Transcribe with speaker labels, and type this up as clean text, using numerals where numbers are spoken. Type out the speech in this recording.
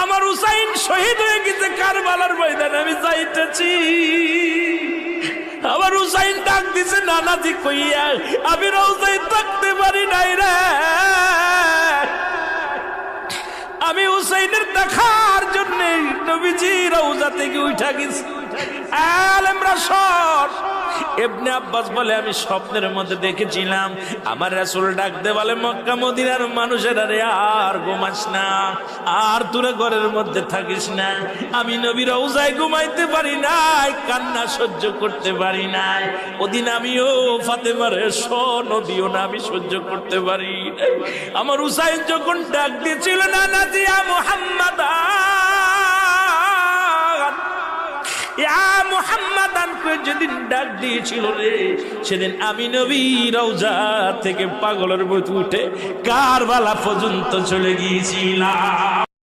Speaker 1: আমার হুসাইন শহীদ হয়ে গেছে কারবালার ময়দানে, আমি যাইতেছি। আমার হুসাইন ডাক দিছে নানাজি কইয়া, আমি রওজায় থাকতে পারি নাই রে, আমি হুসাইনের দেখার জন্য নবীজি রওজা থেকে উঠা গেছি। আলেমরা সর। ইবনে আব্বাস বলে আমি স্বপ্নের মধ্যে দেখেছিলাম আমার রাসূল ডাক দে বলে, মক্কা মদিনার মানুষেরা রে আর ঘুমাস না, আর তোরা ঘরের মধ্যে থাকিস না। আমি নবী রওজায় ঘুমাইতে পারি নাই, কান্না সহ্য করতে পারি নাই। ওদিন আমিও ফাতেমার নদীও না আমি সহ্য করতে পারি। আমার হুসাইন যখন ডাক দিয়েছিল না নাজি ইয়া মুহাম্মাদ ইয়া মুহাম্মাদান কই যেদিন ডাক দিয়েছিল রে, সেদিন আমি নবী রওজা থেকে পাগলের মতো উঠে কারবালা পর্যন্ত চলে গিয়েছিলাম।